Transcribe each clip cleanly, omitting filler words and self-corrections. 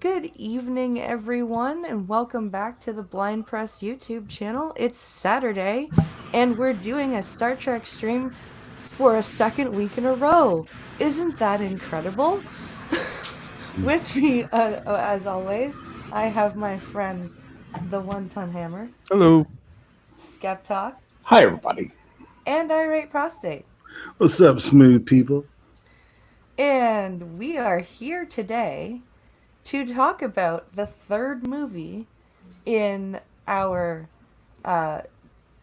good evening, everyone, and welcome back to the Blind Press YouTube channel. It's Saturday, and we're doing a Star Trek stream for a second week in a row. Isn't that incredible? With me, as always, I have my friends, the One Ton Hammer, Hello. Skeptalk, Hi, everybody. and Irate Prostate. What's up, smooth people? And we are here today to talk about the third movie in our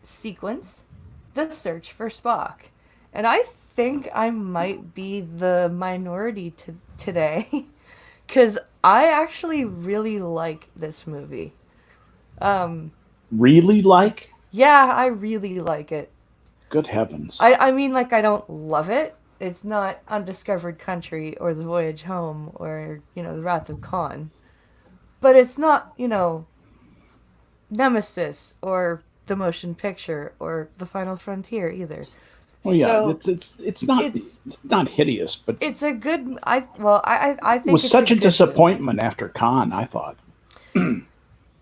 sequence, The Search for Spock. And I think I might be the minority today because I actually really like this movie. Really like? Yeah, I really like it. Good heavens. I mean, like, I don't love it. It's not Undiscovered Country or The Voyage Home or, The Wrath of Khan. But it's not, Nemesis or The Motion Picture or The Final Frontier either. Well, yeah, So it's not hideous, but it's a good. I think it was it's such a good disappointment after Khan. I thought.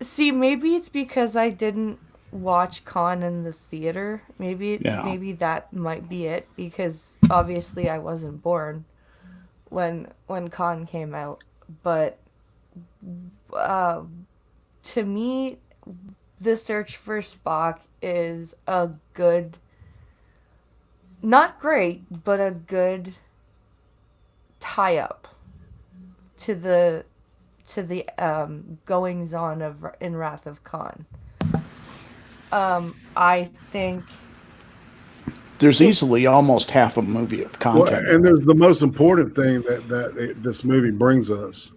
See, maybe it's because I didn't watch Khan in the theater. Maybe that might be it, because obviously I wasn't born when Khan came out. But to me, The Search for Spock is a good, not great, but a good tie-up to the goings on of in Wrath of Khan. I think There's easily almost half a movie of content. And there's the most important thing that this movie brings us,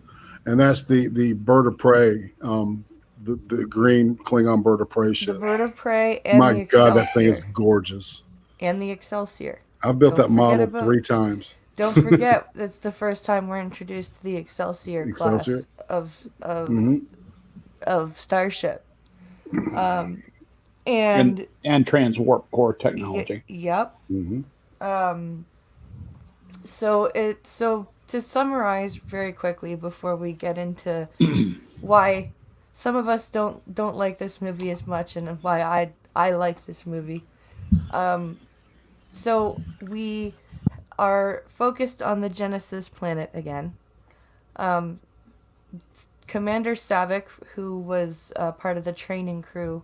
and that's the bird of prey, the green Klingon bird of prey ship. the Bird of Prey and the My Excelsior. God, that thing is gorgeous. And the Excelsior. I've built Don't that model forget about- 3 times. Don't forget, that's the first time we're introduced to the Excelsior class of starship. And transwarp core technology. Yep. Mm-hmm. So to summarize very quickly before we get into why some of us don't like this movie as much and why I like this movie. So we are focused on the Genesis planet again. Commander Savick, who was part of the training crew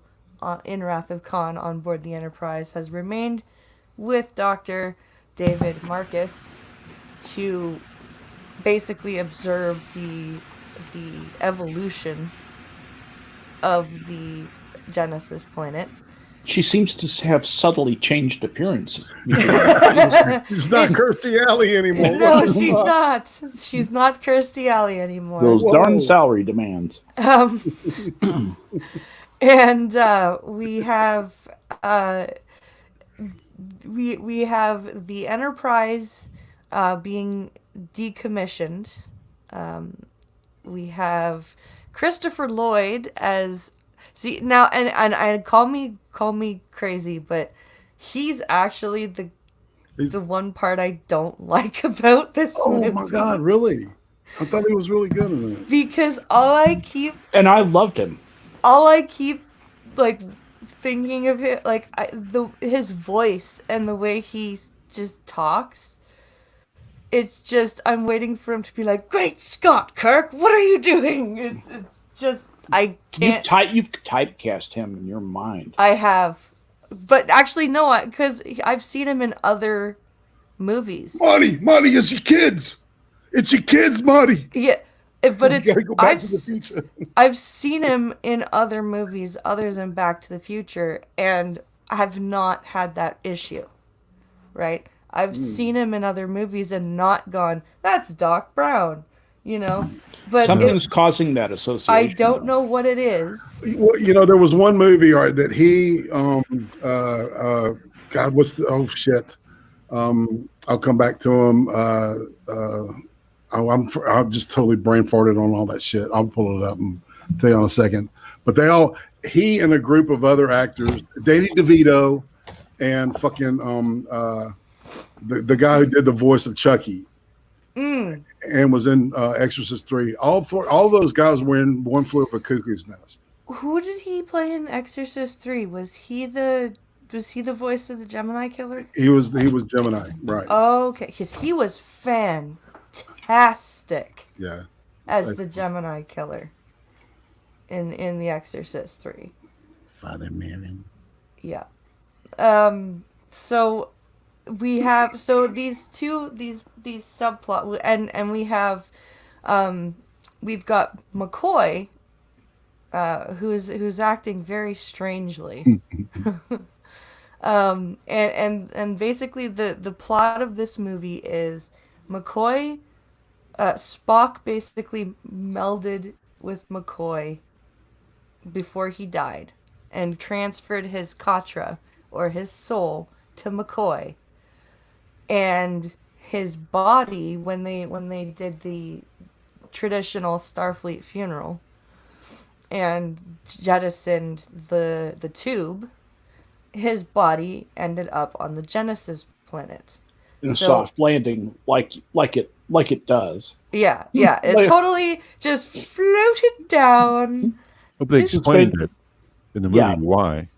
in Wrath of Khan on board the Enterprise, has remained with Dr. David Marcus to basically observe the evolution of the Genesis planet. She seems to have subtly changed appearances. She's not Kirstie Alley anymore. No, she's not. She's not Kirstie Alley anymore. Those darn salary demands. And we have we have the Enterprise being decommissioned. We have Christopher Lloyd as now, and call me crazy, but he's actually the one part I don't like about this movie. Oh my God, really? I thought he was really good in it. Because And I loved him. all I keep like thinking of it, like his voice and the way he just talks. It's just, I'm waiting for him to be like, "Great Scott, Kirk, what are you doing?" It's just, I can't. You've typecast him in your mind. I have, but actually no, because I've seen him in other movies. Marty, it's your kids. It's your kids, Marty. Yeah, but it's Gotta go back to the future. I've seen him in other movies other than Back to the Future, and I've not had that issue, right? I've seen him in other movies and not gone, "That's Doc Brown," But Something's causing that association. I don't know what it is. Well, there was one movie, right, that he, God, shit. I'll come back to him. I'm just totally brain farted on all that shit. I'll pull it up and tell you in a second. But he and a group of other actors, Danny DeVito and fucking the guy who did the voice of Chucky. and was in Exorcist 3. All those guys were in One Flew Over Cuckoo's Nest. Who did he play in Exorcist 3? Was he the voice of the Gemini killer? He was Gemini, right? Okay, because he was fantastic Yeah. as the Gemini killer in The Exorcist 3. Father Merrin. Yeah. So we have these subplot and we have we've got McCoy who's acting very strangely. And basically the plot of this movie is McCoy Spock basically melded with McCoy before he died and transferred his katra or his soul to McCoy, and his body when they did the traditional Starfleet funeral and jettisoned the tube, his body ended up on the Genesis planet. In a soft landing, like it does. Yeah, it totally just floated down. But they explained it in the movie why.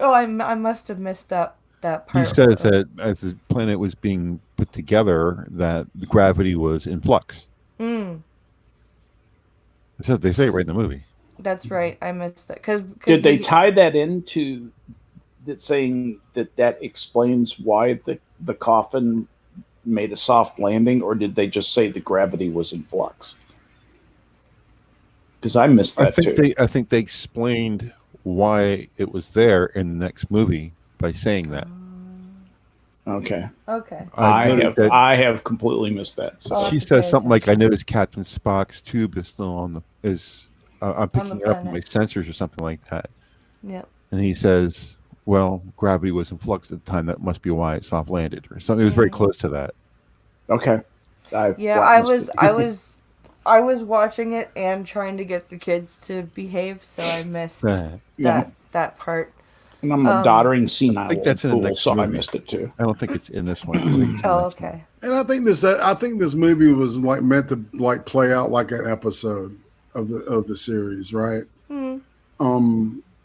Oh, I must have missed that part. He says that as the planet was being put together, that the gravity was in flux. They say it right in the movie. That's right. I missed that. Did they tie that into that, saying that explains why the coffin made a soft landing, or did they just say the gravity was in flux? Because I missed that too. I think they explained why it was there in the next movie by saying that. Okay. I have completely missed that. So. She says something like, "I noticed Captain Spock's tube is still on I'm picking it up on my sensors," or something like that. Yep. And he says, "Well, gravity was in flux at the time. That must be why it soft landed," or something. It was very close to that. Okay. I was watching it and trying to get the kids to behave, so I missed that part. And I'm a doddering senile fool, so movie. I missed it too. I don't think it's in this one. Okay. And I think this movie was like meant to like play out like an episode of the series, right?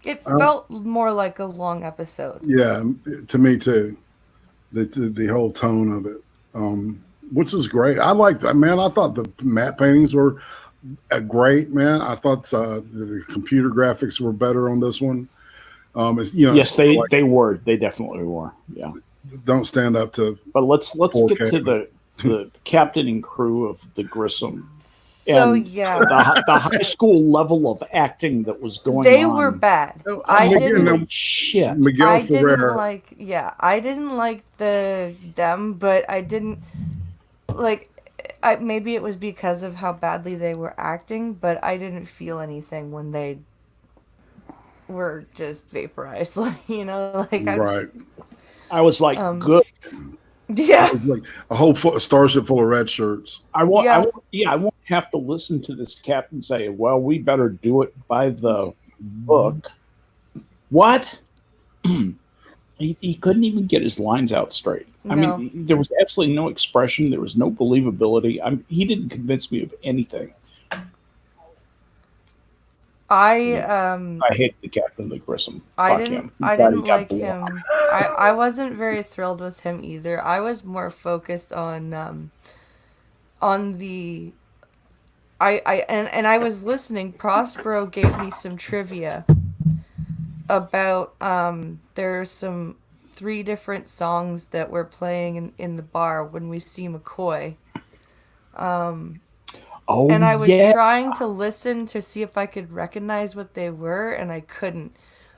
It felt more like a long episode. Yeah, to me too. The whole tone of it, which is great. I liked, man. I thought the matte paintings were great, man. I thought the computer graphics were better on this one. Yes, they were. They definitely were. Yeah. Don't stand up to. But let's 4K. Get to the captain and crew of the Grissom. So and yeah, the high school level of acting that was going on. They were bad. I didn't shit. Miguel Ferrer. I didn't like them, but I didn't like. Maybe it was because of how badly they were acting, but I didn't feel anything when they were just vaporized. Right. I was like, good. Yeah, like a whole starship full of red shirts. I won't have to listen to this captain say, "Well, we better do it by the book." What? he couldn't even get his lines out straight. No. I mean, there was absolutely no expression. There was no believability. He didn't convince me of anything. I hate the captain of the Grissom. I didn't like him. I wasn't very thrilled with him either. I was more focused on the I was listening. Prospero gave me some trivia about there's some 3 different songs that we're playing in the bar when we see McCoy. And I was trying to listen to see if I could recognize what they were, and I couldn't.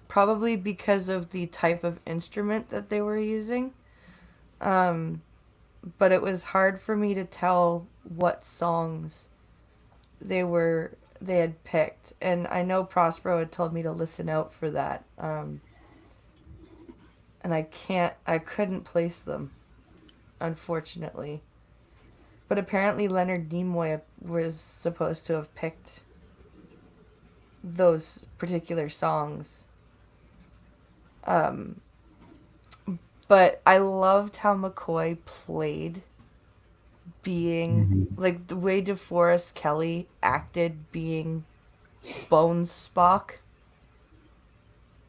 Probably because of the type of instrument that they were using. But it was hard for me to tell what songs they had picked. And I know Prospero had told me to listen out for that. And I couldn't place them, unfortunately. But apparently Leonard Nimoy was supposed to have picked those particular songs. But I loved how McCoy played being like the way DeForest Kelly acted being Bones Spock.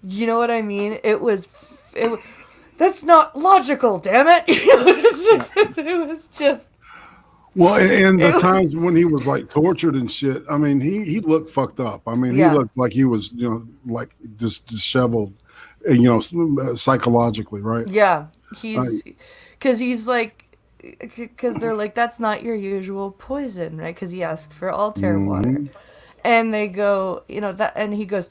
You know what I mean? That's not logical, damn it! It was just. Well, and the times when he was like tortured and shit, I mean, he looked fucked up. I mean, he looked like he was, like just disheveled, psychologically, right? Yeah, because they're like, that's not your usual poison, right? Because he asked for altar water, and they go, and he goes,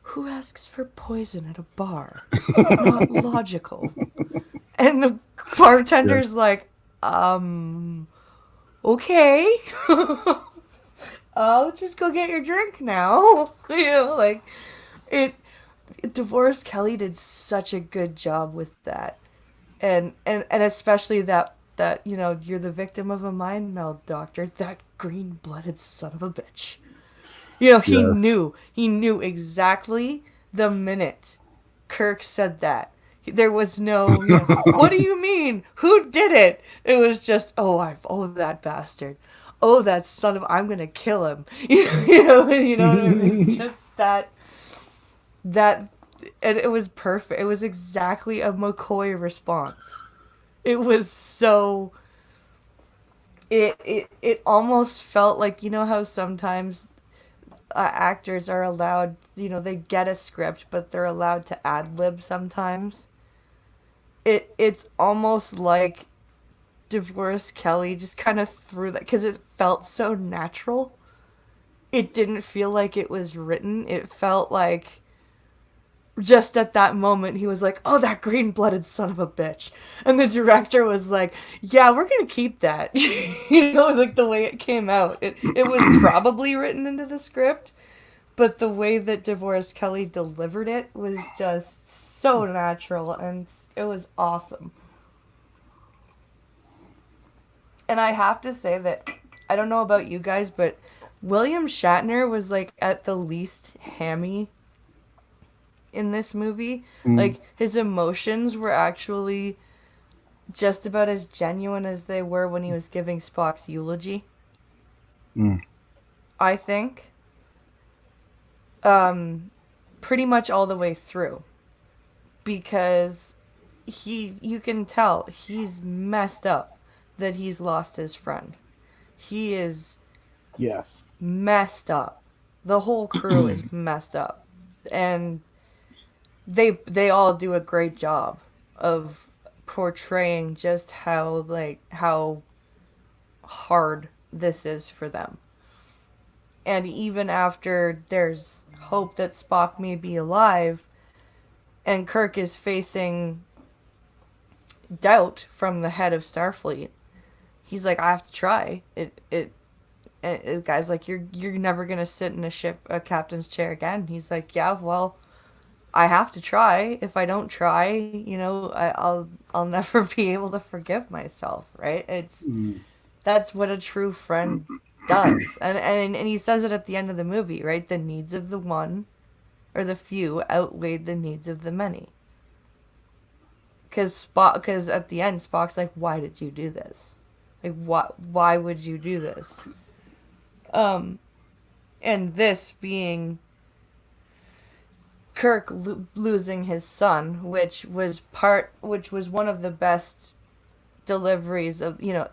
who asks for poison at a bar? It's not logical. And the bartender's like, okay. I'll just go get your drink now. DeForest Kelly did such a good job with that. And especially that you're the victim of a mind meld, Doctor. That green-blooded son of a bitch. He knew exactly the minute Kirk said that. There was no, what do you mean? Who did it? It was just, that bastard. Oh, that son of, I'm going to kill him. You know what I mean? Just that, and it was perfect. It was exactly a McCoy response. It was so, it almost felt like, how sometimes actors are allowed, they get a script, but they're allowed to ad-lib sometimes. It's almost like DeForest Kelly just kind of threw that, because it felt so natural. It didn't feel like it was written. It felt like just at that moment he was like, oh, that green-blooded son of a bitch. And the director was like, yeah, we're going to keep that. Like the way it came out. It was probably written into the script, but the way that DeForest Kelly delivered it was just so natural, and it was awesome. And I have to say that, I don't know about you guys, but William Shatner was like at the least hammy in this movie. Like, his emotions were actually just about as genuine as they were when he was giving Spock's eulogy. I think. Pretty much all the way through. Because you can tell he's messed up that he's lost his friend. He is messed up. The whole crew is messed up. And they all do a great job of portraying just how hard this is for them. And even after there's hope that Spock may be alive, and Kirk is facing doubt from the head of Starfleet, he's like, I have to try. The guy's like, you're never gonna sit in a captain's chair again. He's like, yeah, well, I have to try. If I don't try, I'll never be able to forgive myself, right? That's what a true friend does. And he says it at the end of the movie, right? The needs of the one or the few outweighed the needs of the many. Because at the end, Spock's like, why did you do this? Like, why would you do this? And this being Kirk losing his son, which was one of the best deliveries of, you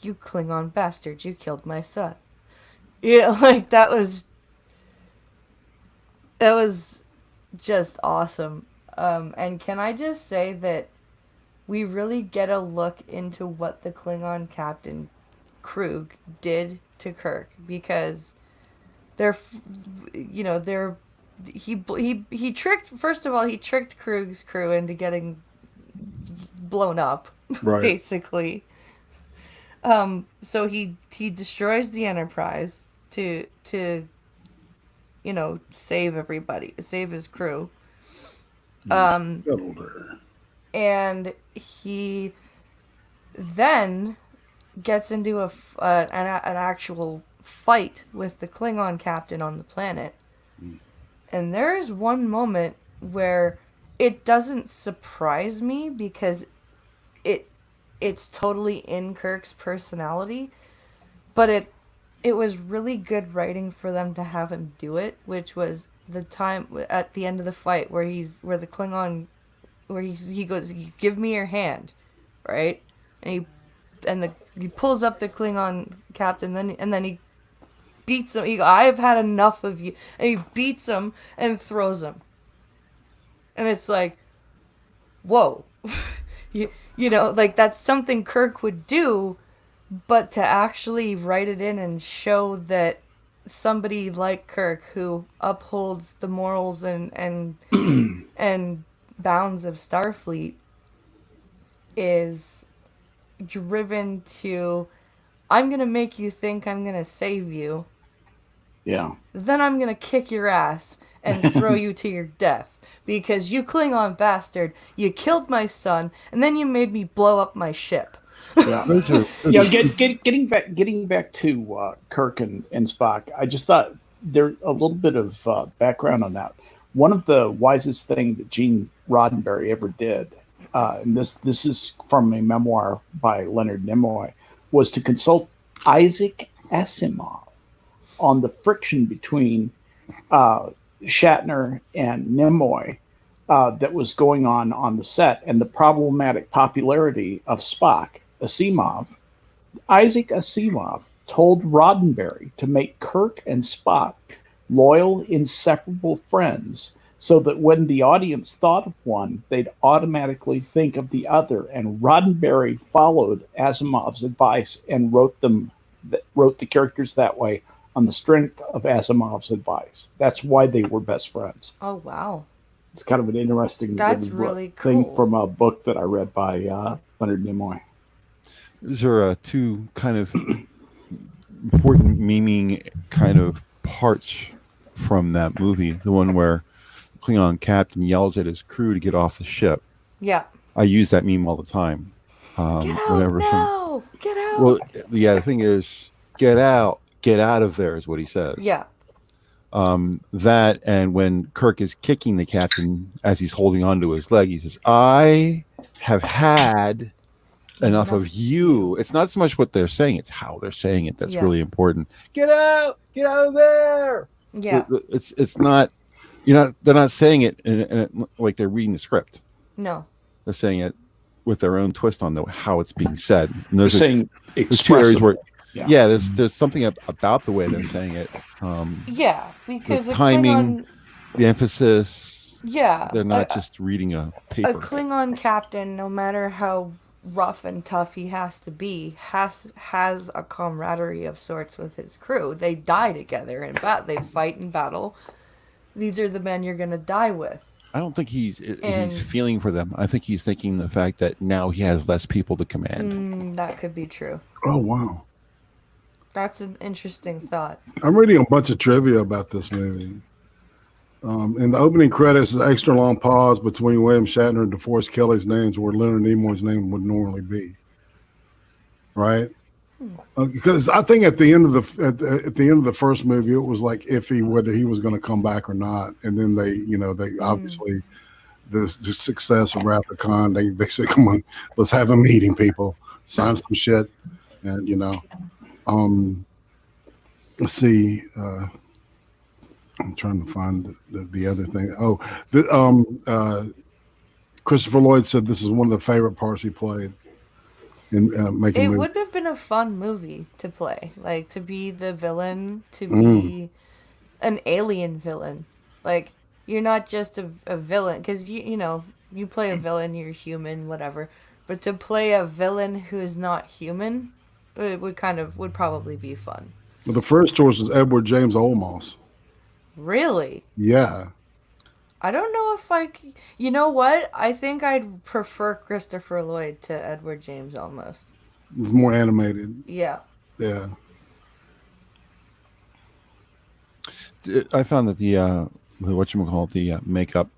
Klingon bastard, you killed my son. Like, that was just awesome. And can I just say that we really get a look into what the Klingon captain Krug did to Kirk, because he tricked Krug's crew into getting blown up, right. Basically. So he destroys the Enterprise to save everybody, save his crew. And he then gets into an actual fight with the Klingon captain on the planet. And there's one moment where it doesn't surprise me, because it's totally in Kirk's personality, but it was really good writing for them to have him do it, which was the time at the end of the fight where the Klingon, where he goes, "Give me your hand," right? And he pulls up the Klingon captain, then he beats him. He goes, "I've had enough of you," and he beats him and throws him. And it's like, whoa, you know, like that's something Kirk would do, but to actually write it in and show that somebody like Kirk, who upholds the morals and bounds of Starfleet, is driven to, I'm gonna make you think I'm gonna save you, Yeah. then I'm gonna kick your ass and throw you to your death because you Klingon bastard, you killed my son and then you made me blow up my ship. Yeah. Yeah. Getting back to Kirk and Spock, I just thought there a little bit of background on that. One of the wisest thing that Gene Roddenberry ever did, and this is from a memoir by Leonard Nimoy, was to consult Isaac Asimov on the friction between Shatner and Nimoy that was going on the set, and the problematic popularity of Spock. Isaac Asimov told Roddenberry to make Kirk and Spock loyal, inseparable friends so that when the audience thought of one, they'd automatically think of the other. And Roddenberry followed Asimov's advice and wrote the characters that way on the strength of Asimov's advice. That's why they were best friends. Oh, wow. It's kind of an interesting really thing cool. from a book that I read by Leonard Nimoy. These are two kind of important memeing kind of parts from that movie. The one where Klingon captain yells at his crew to get off the ship. Yeah. I use that meme all the time. Get out! Get out! Well, yeah, the thing is, get out of there is what he says. Yeah. That, and when Kirk is kicking the captain as he's holding onto his leg, he says, "I have had enough of you." It's not so much what they're saying, it's how they're saying it that's really important. Get out of there. Yeah. It's not, they're not saying it in like they're reading the script. No. They're saying it with their own twist on how it's being said. And they're saying there's two areas where yeah, there's something about the way they're saying it. Because the timing, Klingon, the emphasis. Yeah. They're not just reading a paper. A Klingon captain, no matter how rough and tough he has to be, has a camaraderie of sorts with his crew. They die together in battle. They fight in battle. These are the men you're going to die with. I don't think he's feeling for them. I think he's thinking the fact that now he has less people to command. That could be true. Oh, wow. That's an interesting thought. I'm reading a bunch of trivia about this movie. In the opening credits, the extra long pause between William Shatner and DeForest Kelly's names where Leonard Nimoy's name would normally be. Right? Because I think at the end of the first movie, it was like iffy whether he was going to come back or not. And then they obviously the success of Wrath of Khan, they said, "Come on, let's have a meeting, people, sign some shit," and let's see. I'm trying to find the other thing. Christopher Lloyd said this is one of the favorite parts he played in making. It would have been a fun movie to play, like to be the villain, to be an alien villain. Like you're not just a villain, because you play a villain, you're human, whatever. But to play a villain who is not human, it would probably be fun. Well, the first choice was Edward James Olmos. Really? Yeah. I don't know if you know what? I think I'd prefer Christopher Lloyd to Edward James almost. It was more animated. Yeah. Yeah. I found that the makeup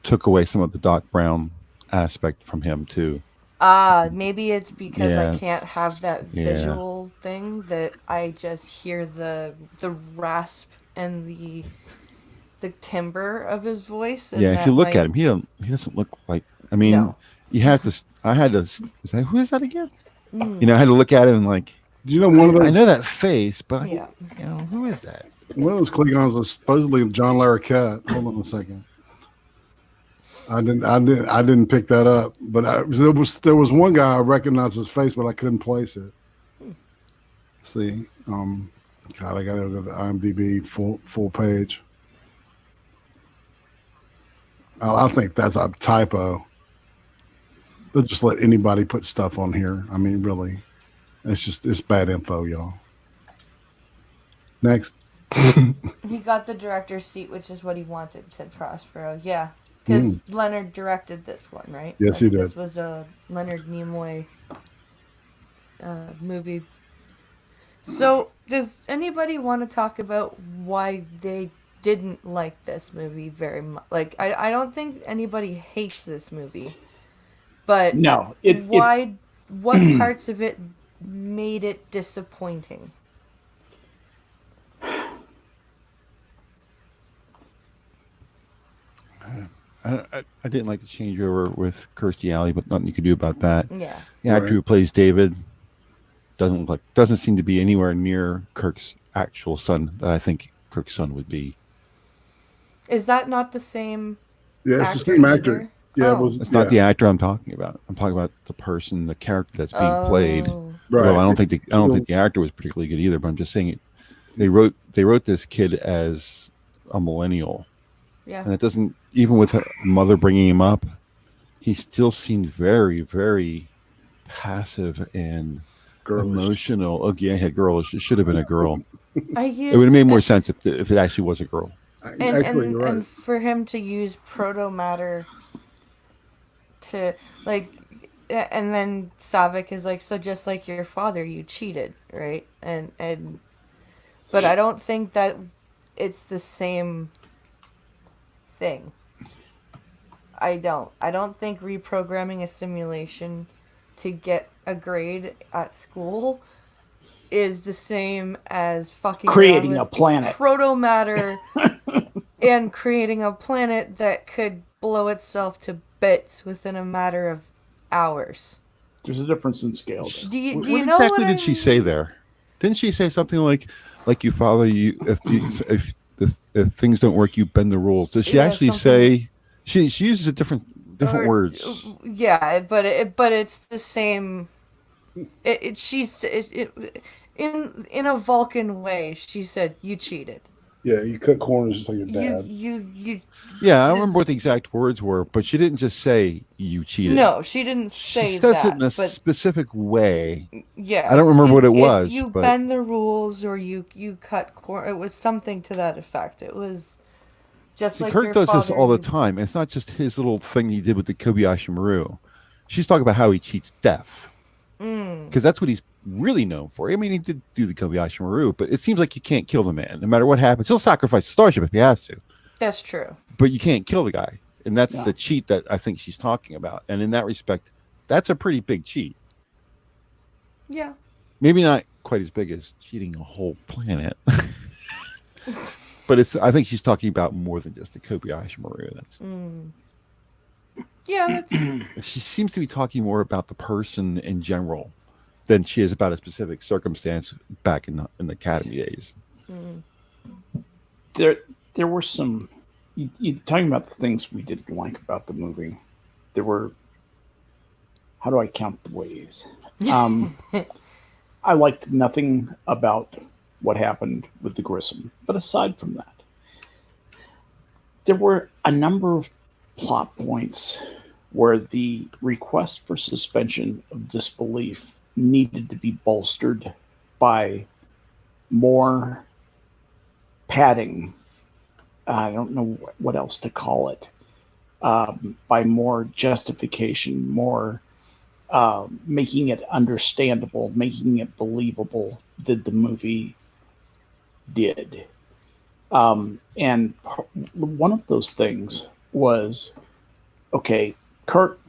took away some of the Doc Brown aspect from him too. Maybe it's because I can't have that visual thing, that I just hear the rasp and the timbre of his voice. And if you look at him, he doesn't look like. I mean, you have to. I had to say, who is that again? Mm. You know, I had to look at it and like, Do you know one of I those? know that face, but Yeah. you know, who is that? One of those Klingons was supposedly John Larroquette. Hold on a second. I didn't pick that up, but there was one guy I recognized his face, but I couldn't place it. Let's see, God, I gotta go to the IMDb full page. I think that's a typo. They'll just let anybody put stuff on here. I mean, really, it's bad info, y'all. Next. He got the director's seat, which is what he wanted, said Prospero. Yeah, because Leonard directed this one, right? Yes, he did. This was a Leonard Nimoy movie. So, does anybody want to talk about why they didn't like this movie very much? Like, I don't think anybody hates this movie, but No, what parts of it made it disappointing? I didn't like the changeover with Kirstie Alley, but nothing you could do about that. Yeah. The actor Right. who plays David doesn't seem to be anywhere near Kirk's actual son that I think Kirk's son would be. Is that not the same? Yeah, it's the actor same actor. either? Yeah, Oh. it was. It's not the actor I'm talking about. I'm talking about the person, the character that's being played. Oh. right. Well, I don't think the actor was particularly good either. But I'm just saying it. They wrote this kid as a millennial, Yeah. and it doesn't, even with her mother bringing him up, he still seemed very, very passive and Girlish. emotional. Oh yeah, had girlish. It should have been a girl. It would Used have made more sense if it actually was a girl. Actually, you're right. and for him to use proto matter to like, and then Savick is like, so just like your father, you cheated, right? And but I don't think that it's the same thing. I don't think reprogramming a simulation to get a grade at school is the same as fucking creating around a with planet. proto matter and creating a planet that could blow itself to bits within a matter of hours. There's a difference in scale there. Do you What know exactly what did she say there? Didn't she say something like you follow you if things don't work, you bend the rules? Does she Yeah, actually something- say she uses a different Or- words? Yeah, but it's the same. In a Vulcan way. She said, "You cheated. Yeah, you cut corners just like your dad. You." Yeah, I don't remember what the exact words were, but she didn't just say you cheated. No, she didn't she say says that. it in a but specific way. yeah, I don't remember what it it's was, You but- bend the rules, or you cut corners. It was something to that effect. It was just See, like Kirk your does this father, all the you- time. It's not just his little thing he did with the Kobayashi Maru. She's talking about how he cheats death. Because that's what he's really known for. I mean, he did do the Kobayashi Maru, but it seems like you can't kill the man. No matter what happens, he'll sacrifice the starship if he has to. That's true. But you can't kill the guy. And that's Yeah. the cheat that I think she's talking about. And in that respect, that's a pretty big cheat. Yeah. Maybe not quite as big as cheating a whole planet. But I think she's talking about more than just the Kobayashi Maru. That's Yeah, that's she seems to be talking more about the person in general than she is about a specific circumstance back in the academy days. There were some. You talking about the things we didn't like about the movie. There were. How do I count the ways? I liked nothing about what happened with the Grissom, but aside from that, there were a number of plot points where the request for suspension of disbelief needed to be bolstered by more padding. I don't know what else to call it. By more justification, more making it understandable, making it believable that the movie did. And one of those things was, okay, Kirk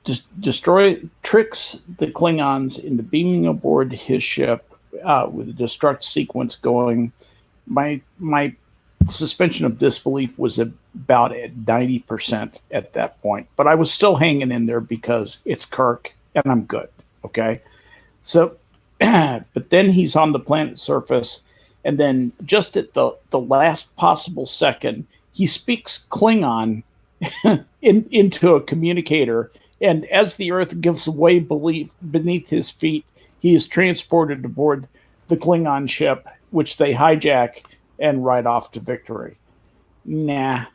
tricks the Klingons into beaming aboard his ship with a destruct sequence going. My suspension of disbelief was about at 90% at that point. But I was still hanging in there because it's Kirk and I'm good. Okay. So, but then he's on the planet's surface, and then just at the last possible second, he speaks Klingon into a communicator, and as the Earth gives way beneath his feet, he is transported aboard the Klingon ship, which they hijack and ride off to victory. Nah.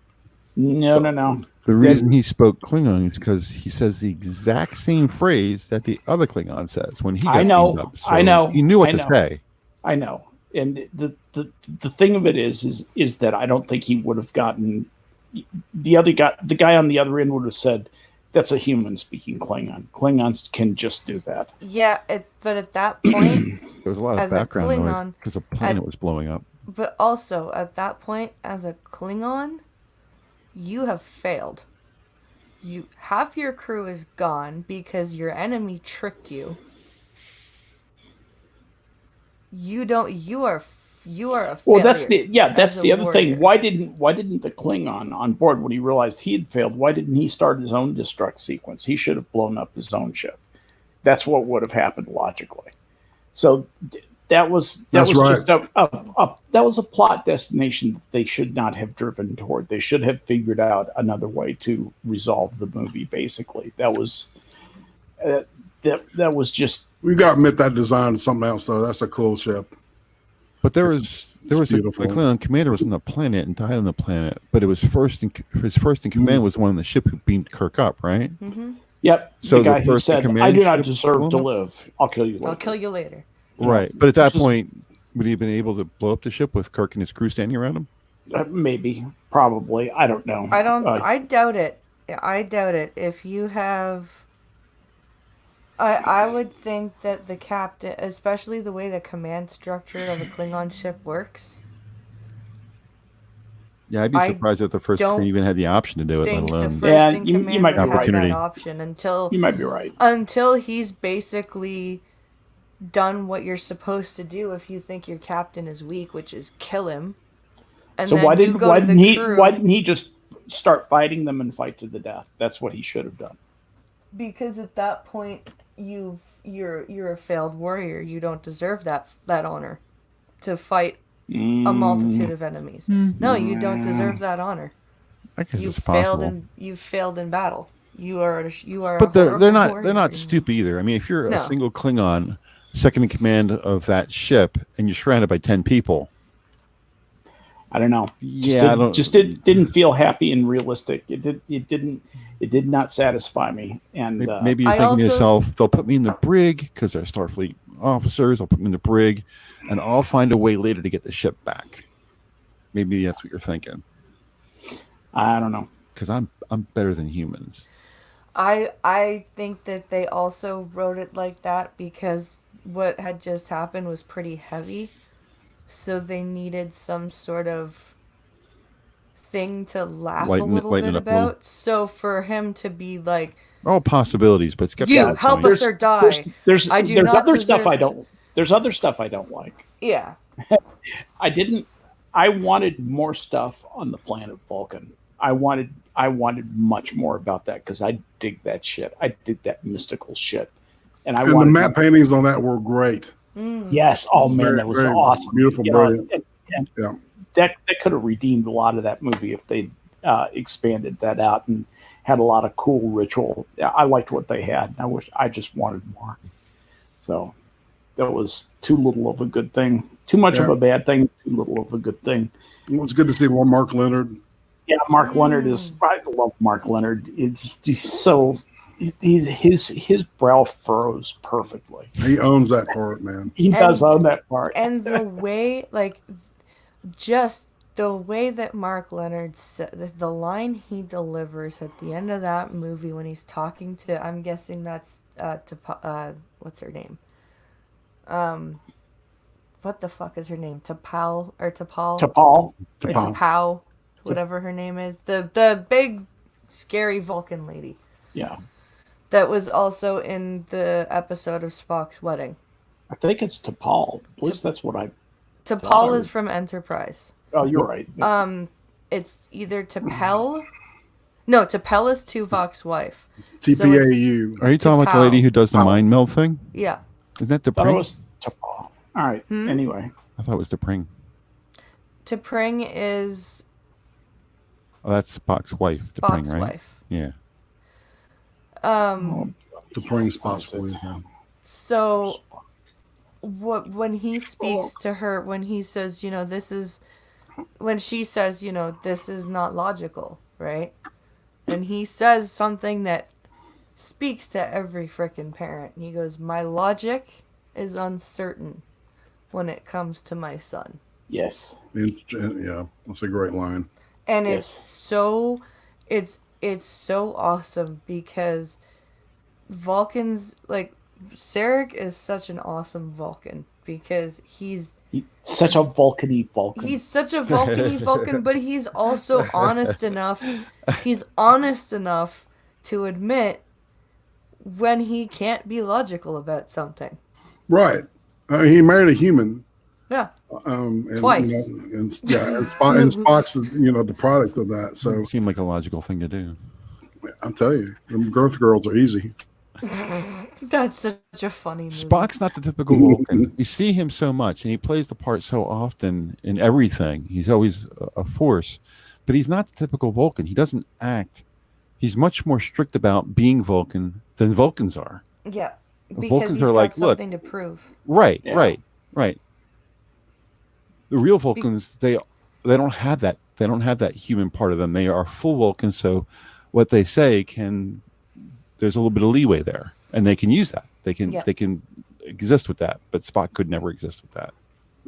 No. The reason he spoke Klingon is because he says the exact same phrase that the other Klingon says when he got beamed up. So I know. He knew what to say. I know. And the thing of it is that I don't think he would have gotten the guy on the other end would have said, that's a human speaking Klingon. Klingons can just do that. Yeah, but at that point, There was a lot of background noise because a planet was blowing up. But also, at that point, as a Klingon, you have failed. Half your crew is gone because your enemy tricked you. You are a failure. Well, that's the other warrior. thing. Why didn't the Klingon on board, when he realized he had failed, why didn't he start his own destruct sequence? He should have blown up his own ship. That's what would have happened logically. So that was just that was a plot destination that they should not have driven toward. They should have figured out another way to resolve the movie. Basically, that was just. We got to admit that design is something else, though. That's a cool ship. But there was the beautiful. Klingon commander was on the planet and died on the planet. But it was his first in command was one on the ship who beamed Kirk up, right? Mm-hmm. Yep. So the guy the who first in said, command "I do not ship deserve blown to up? live. I'll kill you later." I'll kill you later. Right. But at that point, would he have been able to blow up the ship with Kirk and his crew standing around him? Maybe, probably. I don't know. I doubt it. I doubt it. If you have, I would think that the captain, especially the way the command structure of a Klingon ship works. Yeah, I'd be surprised if the first crew even had the option to do it, let alone. Yeah, you might be right. That option until you might be right. Until he's basically done what you're supposed to do if you think your captain is weak, which is kill him. And so then why didn't he just start fighting them and fight to the death? That's what he should have done. Because at that point you're a failed warrior. You don't deserve that honor to fight a multitude of enemies. No, you don't deserve that honor. I guess You it's possible. failed in battle. You are. But they're not warrior. stupid either. I mean, if you're a single Klingon, second in command of that ship, and you're surrounded by 10 people. I don't know. Didn't feel happy and realistic. It did not satisfy me. And maybe you're thinking to yourself, they'll put me in the brig because they're Starfleet officers. They'll put me in the brig, and I'll find a way later to get the ship back. Maybe that's what you're thinking. I don't know. Because I'm better than humans. I think that they also wrote it like that because what had just happened was pretty heavy. So they needed some sort of thing to laugh a little bit about. So for him to be like, all possibilities, but you help us or die. There's other stuff I don't. There's other stuff I don't like. Yeah. I wanted more stuff on the planet Vulcan. I wanted much more about that because I dig that shit. I dig that mystical shit. And the map paintings on that were great. Yes. Oh man, that was awesome. Beautiful, brilliant. And that could have redeemed a lot of that movie if they expanded that out and had a lot of cool ritual. I liked what they had. I just wanted more. So that was too little of a good thing. Too much of a bad thing. Too little of a good thing. It was good to see more Mark Leonard. Yeah, Mark Leonard is. I love Mark Leonard. He's so. His brow furrows perfectly. He owns that part, man. He does own that part. And the way, just the way that Mark Leonard said, the line he delivers at the end of that movie when he's talking to, I'm guessing that's what's her name? What the fuck is her name? T'Pau. T'Pau, whatever her name is. The big scary Vulcan lady. Yeah. That was also in the episode of Spock's wedding. I think it's T'Pau. At least that's what I. T'Pau is from Enterprise. Oh, you're right. it's either T'Pel. No, T'Pel is Tuvok's wife. TPAU. Are you talking about the lady who does the mind meld thing? Yeah. Isn't that the Thought it Pring? was All right. Anyway, I thought it was the Pring. T'Pring is Oh, that's Spock's wife. The Pring, Spock's right? wife. Yeah. To bring spots for you. So when he speaks to her, when he says, when she says, this is not logical, right? And he says something that speaks to every frickin' parent. And he goes, my logic is uncertain when it comes to my son. yes. Yeah, that's a great line. And Yes. it's so awesome because Vulcans, like, Sarek is such an awesome Vulcan because he's Such a Vulcan-y Vulcan. He's such a Vulcan-y Vulcan, but he's also honest enough. He's honest enough to admit when he can't be logical about something. Right. He married a human. Yeah. And, Twice. And Spock's the product of that. So It seemed like a logical thing to do. I'll tell you, them growth girls are easy. That's such a funny movie. Spock's not the typical Vulcan. You see him so much, and he plays the part so often in everything. He's always a force, but he's not the typical Vulcan. He doesn't act. He's much more strict about being Vulcan than Vulcans are. Yeah. Because Vulcans he's are got like, look, something to prove. right, Yeah. right. The real Vulcans, they don't have that. They don't have that human part of them. They are full Vulcans, so what they say there's a little bit of leeway there, and they can use that. They can exist with that, but Spock could never exist with that.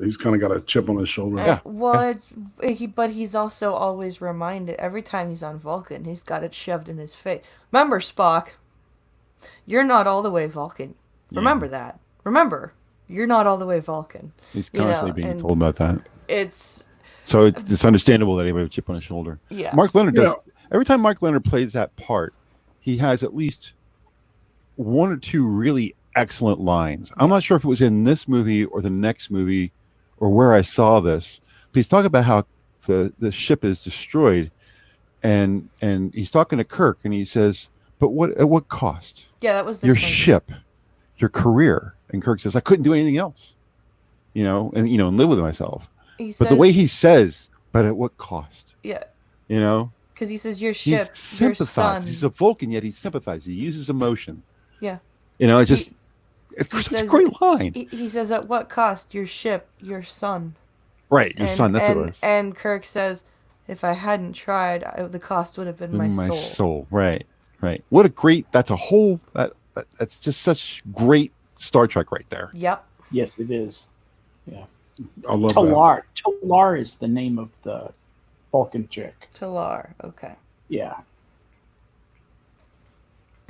He's kind of got a chip on his shoulder. Yeah. Well, but he's also always reminded every time he's on Vulcan, he's got it shoved in his face. Remember, Spock, you're not all the way Vulcan. Remember that. Remember, you're not all the way Vulcan. He's constantly being and told about that. It's So it's understandable that he would have a chip on his shoulder. Yeah. Mark Leonard does. Yeah. Every time Mark Leonard plays that part, he has at least one or two really excellent lines. I'm not sure if it was in this movie or the next movie or where I saw this, but he's talking about how the ship is destroyed, and he's talking to Kirk, and he says, "But at what cost? yeah, that was this Your one. ship, your career." And Kirk says, "I couldn't do anything else, and live with myself." He But the says- way he says, "But at what cost?" yeah, Because because he says your he ship, your sympathizes. son. He's a Vulcan, yet he sympathizes. He uses emotion. Yeah. It's just it's he such a says- great line. He says, "At what cost? Your ship, your son." Right, your son. That's what it was. And Kirk says, "If I hadn't tried, the cost would have been my soul." Right. What a great. That's a whole. That's just such great Star Trek right there. Yep. Yes, it is. Yeah. I love Talar. Talar is the name of the Vulcan chick. Talar. Okay. Yeah.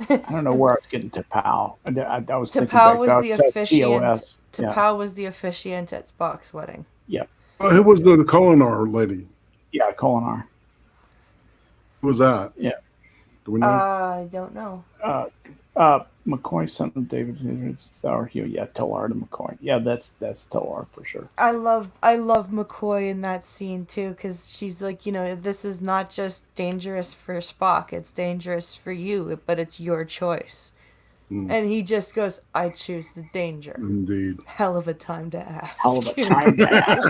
I don't know where I was getting to Pal. I was thinking T'Pau back was to the officiant. TOS. T'Pau was the officiant at Spock's wedding. Yeah. Who was the Colinar lady? Yeah, Colinar. Who was that? Yeah. Do we know? I don't know. McCoy, son of David Sour Hugh. Yeah, Talar to McCoy. Yeah, that's Talar for sure. I love McCoy in that scene too, because she's like, this is not just dangerous for Spock, it's dangerous for you, but it's your choice. And he just goes, I choose the danger. Indeed. Hell of a time to ask. Hell of a time to ask.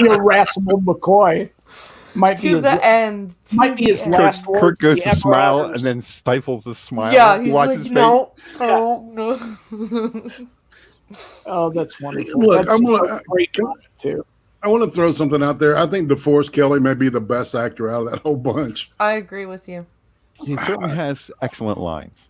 The irascible McCoy might be To his, the end. might be his last word. Kirk goes the to smile Emperor. and then stifles the smile. Yeah, he's watches like, his no. Oh, that's wonderful. Look, that's I'm just gonna- a great comment too. I want to throw something out there. I think DeForest Kelly may be the best actor out of that whole bunch. I agree with you. He certainly has excellent lines.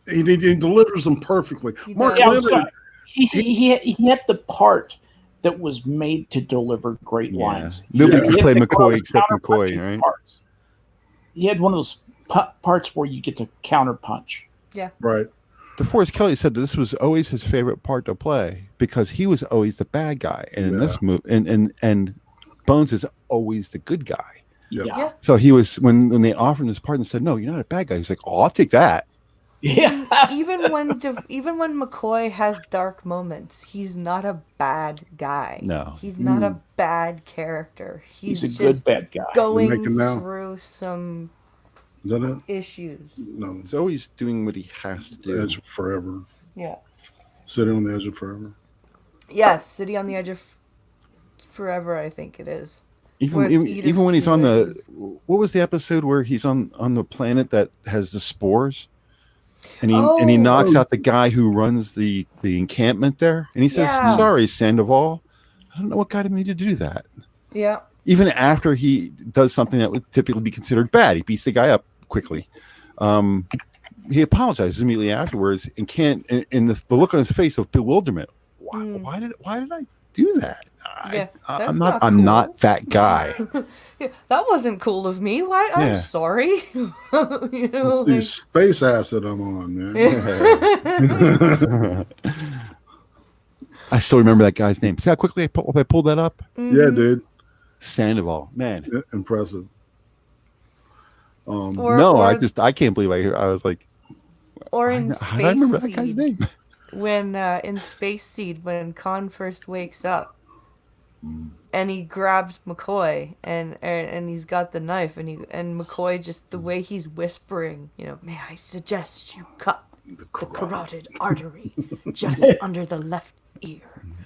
He delivers them perfectly. He Mark does. Leonard, He had the part that was made to deliver great Yeah. lines. Nobody Yeah. can He play had the McCoy except McCoy, counterpunching right? parts. He had one of those parts where you get to counterpunch. right? DeForest Kelly said that this was always his favorite part to play because he was always the bad guy, and in this movie, and Bones is always the good guy. Yep. Yeah. Yeah. So he was when they offered him this part and said, "No, you're not a bad guy." He was like, "Oh, I'll take that." Yeah. Even when McCoy has dark moments, he's not a bad guy. No. He's not a bad character. He's a just good bad guy. going making now? through some Is that it? issues. No. He's always doing what he has to do. Edge of forever. Yeah. Sitting on the edge of forever. Yes, City on the Edge of Forever, I think it is. Even when he's on the, what was the episode where he's on the planet that has the spores, and he knocks out the guy who runs the encampment there, and he says, Yeah. "Sorry, Sandoval, I don't know what got me to do that." Yeah. Even after he does something that would typically be considered bad, he beats the guy up quickly. He apologizes immediately afterwards, and can't. And the look on his face of bewilderment. Why did I do that? Yeah, I'm that's not. I'm cool. not that guy. Yeah, that wasn't cool of me. Why? I'm Yeah. sorry. You know, It's the space acid I'm on, man. I still remember that guy's name. See how quickly I pulled that up? Yeah, dude. Sandoval, man. Impressive. I can't believe I was like, or in how do I remember that guy's Space name? when in Space Seed when Khan first wakes up and he grabs McCoy and he's got the knife and McCoy just the way he's whispering, may I suggest you cut the carotid artery just under the left ear.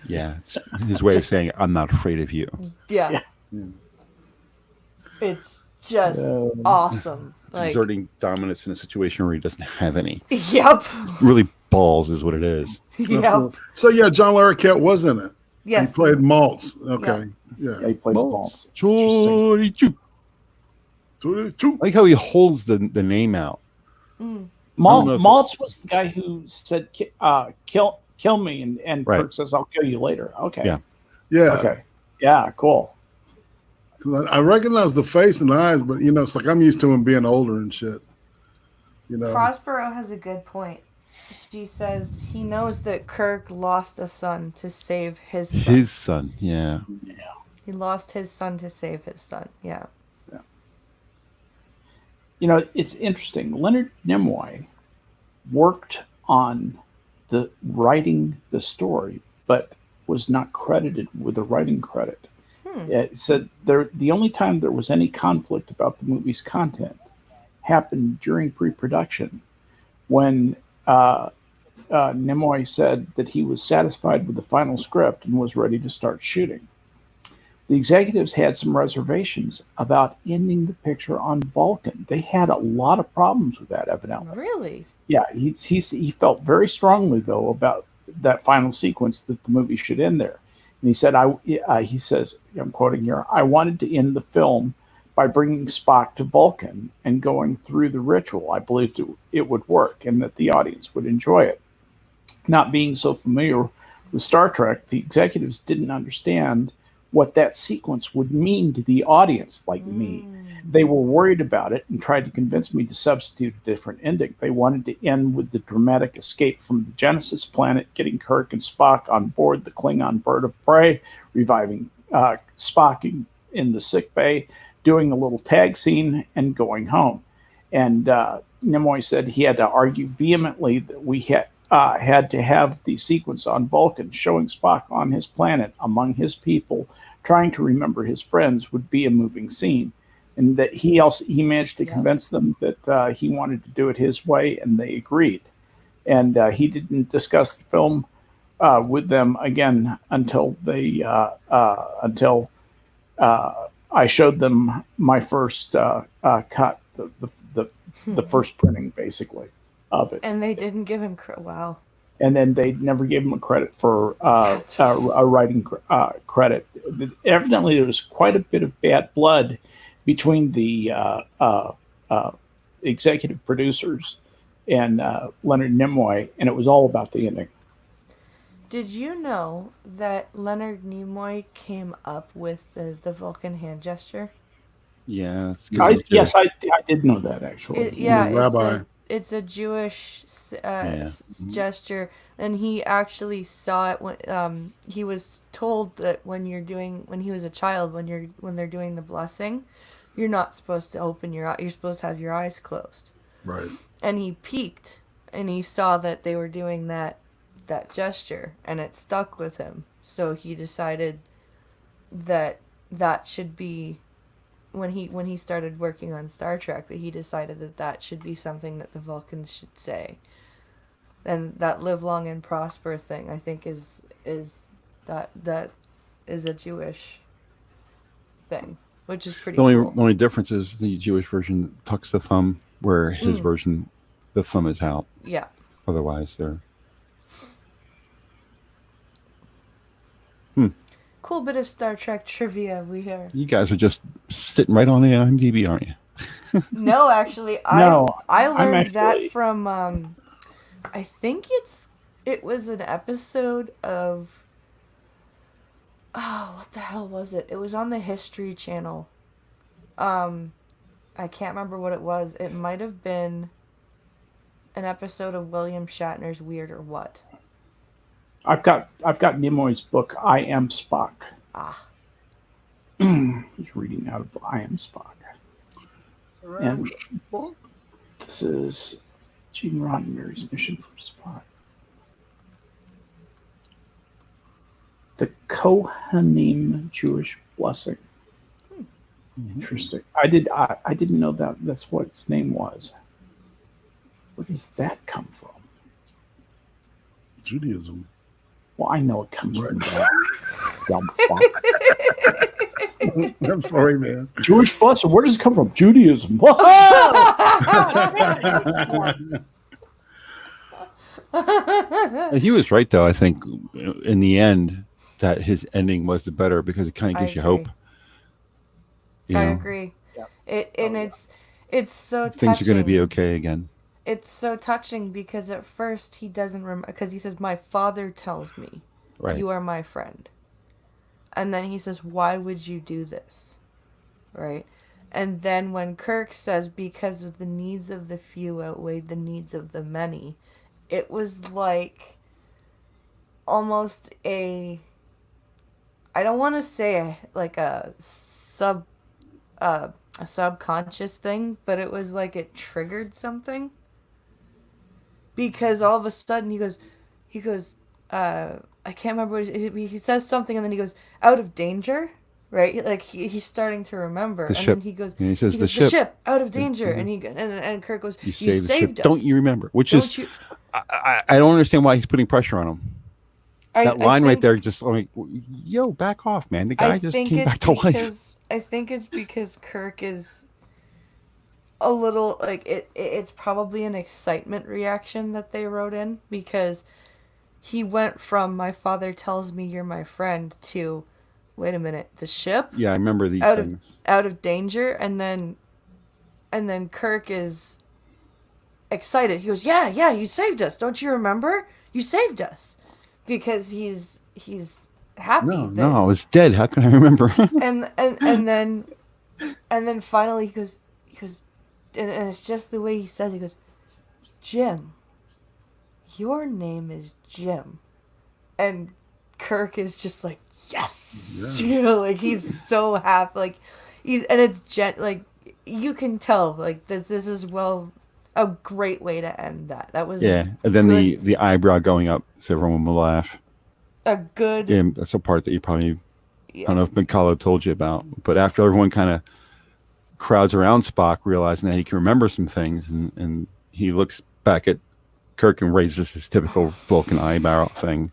Yeah, it's his way of saying I'm not afraid of you. Yeah. It's just awesome. It's exerting dominance in a situation where he doesn't have any. Yep. Really balls is what it is. Yep. So yeah, John Larroquette was in it. Yes. He played Maltz. Okay. Yeah, Yeah. he played Maltz. Two. I like how he holds the name out. Maltz was the guy who said, kill me, and Right. Kirk says, I'll kill you later. Okay. Yeah. Yeah. Okay. Yeah, cool. I recognize the face and the eyes, but it's like I'm used to him being older and shit. Prospero has a good point. She says he knows that Kirk lost a son to save his son. His son, yeah. He lost his son to save his son. Yeah. It's interesting. Leonard Nimoy worked on writing the story, but was not credited with a writing credit. It said the only time there was any conflict about the movie's content happened during pre-production when Nimoy said that he was satisfied with the final script and was ready to start shooting. The executives had some reservations about ending the picture on Vulcan. They had a lot of problems with that, evidently. Really? Yeah, he felt very strongly, though, about that final sequence that the movie should end there. And he said, he says, I'm quoting here, I wanted to end the film by bringing Spock to Vulcan and going through the ritual. I believed it would work and that the audience would enjoy it. Not being so familiar with Star Trek, the executives didn't understand what that sequence would mean to the audience like me. They were worried about it and tried to convince me to substitute a different ending. They wanted to end with the dramatic escape from the Genesis planet, getting Kirk and Spock on board the Klingon bird of prey, reviving Spock in the sick bay, doing a little tag scene, and going home. And Nimoy said he had to argue vehemently that we had to have the sequence on Vulcan showing Spock on his planet among his people, trying to remember his friends would be a moving scene. And that he managed to convince them that he wanted to do it his way, and they agreed. And he didn't discuss the film with them again until I showed them my first cut, the first printing, basically, of it. And they didn't give him wow. And then they never gave him a credit for a writing credit. Evidently, there was quite a bit of bad blood between the executive producers and Leonard Nimoy, and it was all about the ending. Did you know that Leonard Nimoy came up with the Vulcan hand gesture? Yeah. Yes, I did know that, actually. Rabbi. It's a Jewish gesture, and he actually saw it when he was told that when he was a child, when they're doing the blessing, you're not supposed to open your eyes. You're supposed to have your eyes closed. Right. And he peeked and he saw that they were doing that gesture, and it stuck with him. So he decided that should be when he started working on Star Trek, that he decided that should be something that the Vulcans should say. And that live long and prosper thing, I think, is that is a Jewish thing, which is pretty The cool. only difference is the Jewish version tucks the thumb, where his version, the thumb is out. Yeah. Otherwise, they're Cool bit of Star Trek trivia we hear. you guys are just sitting right on the IMDb, aren't you? No, actually, No, I I'm learned that actually- from I think it was an episode of, oh, what the hell was it? It was on the History Channel. I can't remember what it was. It might have been an episode of William Shatner's Weird or What. I've got Nimoy's book, I Am Spock. Ah. He's reading out of I Am Spock. And this is Gene Roddenberry's mission for Spock. The Kohanim Jewish blessing. Interesting. I didn't know that's what its name was. Where does that come from? Judaism. Well, I know it comes from that. Dumb fuck. I'm sorry, man. Jewish blessing. Where does it come from? Judaism. He was right, though. I think in the end that his ending was the better because it kind of I gives you agree. hope. You I know, agree. Yeah. It's so things are going to be touching. okay again. It's so touching because at first he doesn't remember, because he says, "My father tells me Right. you are my friend," and then he says, "Why would you do this?" Right, and then when Kirk says, "Because of the needs of the few outweighed the needs of the many," it was like almost I don't want to say a subconscious thing, but it was like it triggered something. Because all of a sudden he goes, I can't remember what he says something, and then he goes, "Out of danger," right? Like he's starting to remember, The and ship. then he goes, And he says, "The "The ship. out of danger," and Kirk goes, You "You saved the ship. saved us." Don't you remember?" Which Don't is, you? I don't understand why he's putting pressure on him. That line right think- there, just like, yo, back off, man. The guy I just think came it's back to life. because I think it's because Kirk is a little like it's probably an excitement reaction that they wrote in, because he went from "my father tells me you're my friend" to, wait a minute, the ship Yeah, I remember these out things. of danger, and then Kirk is excited. He goes, yeah, you saved us. Don't you remember? You saved us. Because he's happy. No, I was dead. How can I remember? And then finally he goes, and it's just the way he says it. He goes, "Jim, your name is Jim," and Kirk is just like, "Yes," you know, like he's so happy, like it's like you can tell like that this is a great way to end that. That was Yeah, and then good. the eyebrow going up so everyone will laugh. a good Yeah, that's a part that you probably, yeah. I don't know if Mikalo told you about, but after everyone kind of crowds around Spock, realizing that he can remember some things, and he looks back at Kirk and raises his typical Vulcan eyebrow thing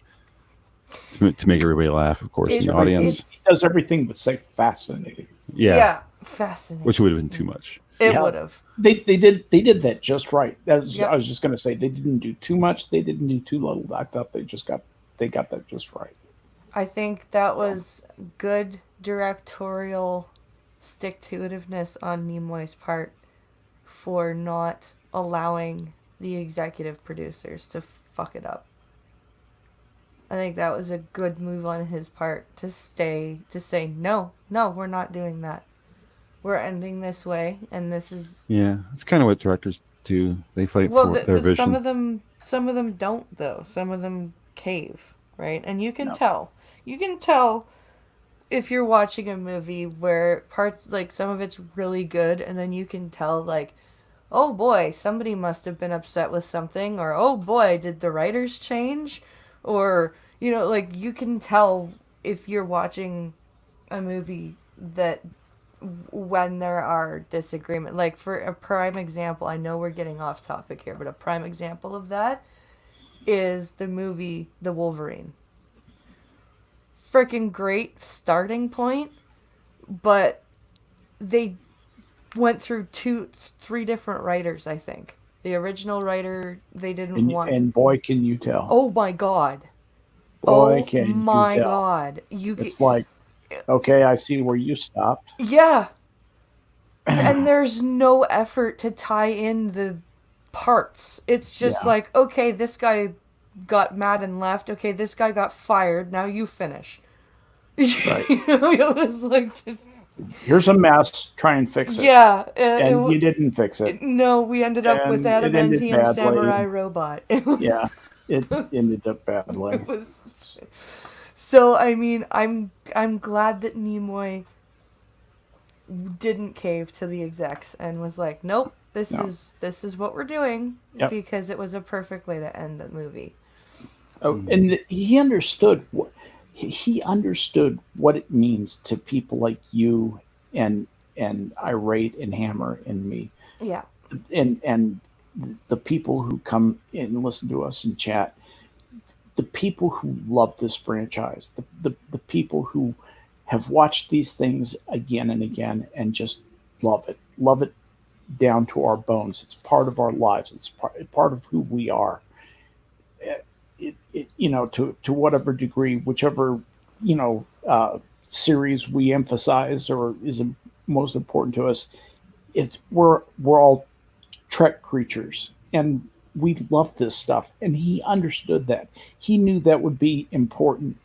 to make everybody laugh, of course, in the audience. He does everything but say fascinating. Yeah, Fascinating. which would have been too much. It Yeah. would have. They did that just right. Yep. I was just going to say they didn't do too much. They didn't do too little. I thought they got that just right. I think that was good directorial stick-to-itiveness on Nimoy's part for not allowing the executive producers to fuck it up. I think that was a good move on his part to say, no, we're not doing that. We're ending this way, and this is... Yeah, it's kind of what directors do. They fight Well, for their vision. some of them don't, though. Some of them cave, right? And you can No. tell. You can tell if you're watching a movie where parts, like, some of it's really good, and then you can tell, like, oh boy, somebody must have been upset with something, or oh boy, did the writers change? Or, like you can tell if you're watching a movie that when there are disagreement. Like for a prime example, I know we're getting off topic here, but a prime example of that is the movie The Wolverine. Freaking great starting point, but they went through three different writers, I think. The original writer, they didn't want. And boy, can you tell. Oh my god. Boy, Oh can you my tell. god. It's like, okay, I see where you stopped. Yeah. And there's no effort to tie in the parts. It's just like, okay, this guy got mad and left. Okay, this guy got fired. Now you finish. Right. It was like, here's a mess. Try and fix it. yeah. And you didn't fix it. No, we ended up with And it ended Adamantium badly. Samurai Robot. Yeah, it ended up badly. So I mean, I'm glad that Nimoy didn't cave to the execs and was like, nope, this is what we're doing, because it was a perfect way to end the movie. Oh, and he understood what it means to people like you and Irate and Hammer and me. Yeah. And the people who come and listen to us and chat, the people who love this franchise, the people who have watched these things again and again and just love it down to our bones. It's part of our lives. It's part of who we are. To whatever degree, whichever series we emphasize or is most important to us, we're all Trek creatures, and we love this stuff. And he understood that. He knew that would be important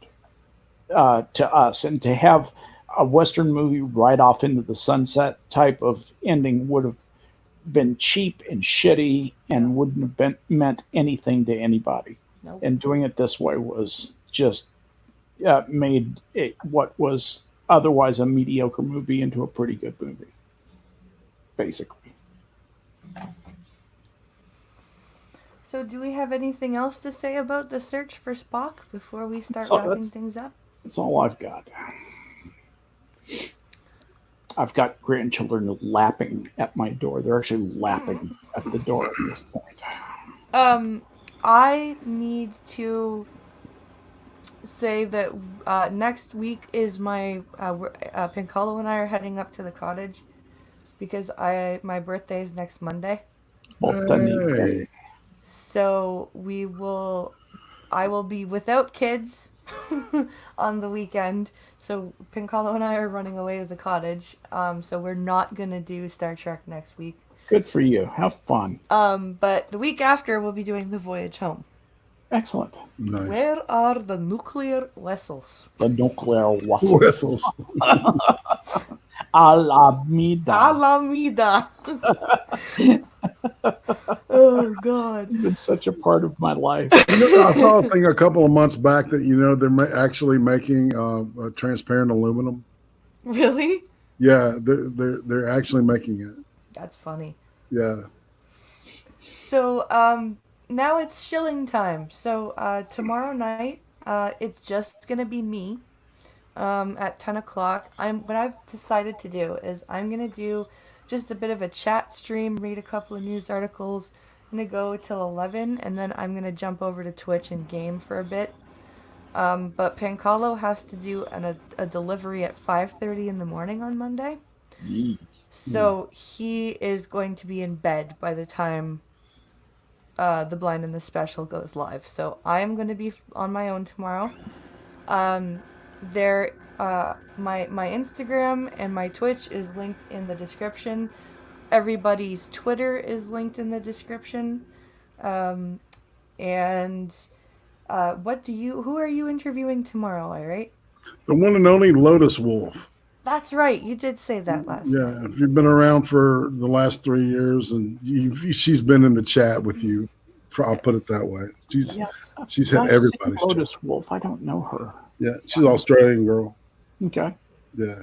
to us, and to have a Western movie right off into the sunset type of ending would have been cheap and shitty and wouldn't have meant anything to anybody. Nope. And doing it this way was just made what was otherwise a mediocre movie into a pretty good movie, basically. So do we have anything else to say about the search for Spock before we start wrapping things up? That's all I've got. I've got grandchildren lapping at my door. They're actually lapping at the door at this point. I need to say that next week is my Pincolo and I are heading up to the cottage because my birthday is next Monday. Hey. So I will be without kids on the weekend. So Pincolo and I are running away to the cottage. So we're not gonna do Star Trek next week. Good for you. Have fun. But the week after we'll be doing the voyage home. Excellent. Nice. Where are the nuclear vessels? The nuclear vessels. Alameda. Alameda. Oh God! It's been such a part of my life. I saw a thing a couple of months back that they're actually making transparent aluminum. Really? Yeah, they're actually making it. That's funny. Yeah. So now it's shilling time. So tomorrow night it's just gonna be me at 10 o'clock. What I've decided to do is I'm gonna do just a bit of a chat stream, read a couple of news articles. I'm gonna go till 11, and then I'm gonna jump over to Twitch and game for a bit. But Pancalo has to do a delivery at 5:30 in the morning on Monday. So he is going to be in bed by the time The Blind and the Special goes live. So I am going to be on my own tomorrow. My Instagram and my Twitch is linked in the description. Everybody's Twitter is linked in the description. Who are you interviewing tomorrow, Irate? The one and only Lotus Wolf. That's right. You did say that last time. Yeah, if you've been around for the last 3 years and she's been in the chat with you, I'll put it that way. She's hit everybody's Lotus Wolf. I don't know her. Yeah, she's an Australian girl. Okay. Yeah.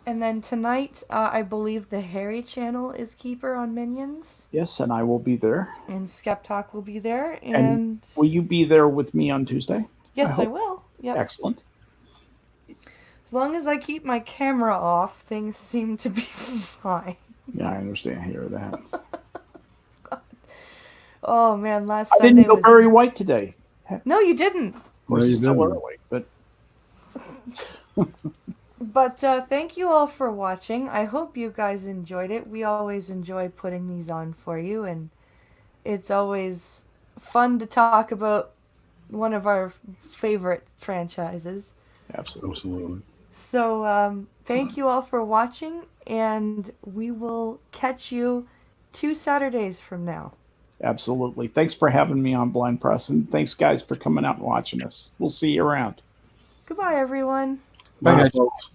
And then tonight, I believe the Harry channel is keeper on Minions, Yes, and I will be there. and Skeptalk will be there. And And will you be there with me on Tuesday? yes, I hope. will. Yep. Excellent. As long as I keep my camera off, things seem to be fine. Yeah, I understand. Hear that. Oh man, last I Sunday didn't go was. Barry White today. Of No, you didn't. course, No, you it's still didn't. early, but But thank you all for watching. I hope you guys enjoyed it. We always enjoy putting these on for you, and it's always fun to talk about one of our favorite franchises. absolutely. Absolutely. So thank you all for watching, and we will catch you 2 Saturdays from now. Absolutely. Thanks for having me on Blind Press, and thanks, guys, for coming out and watching us. We'll see you around. Goodbye, everyone. Bye, Bye, guys. folks.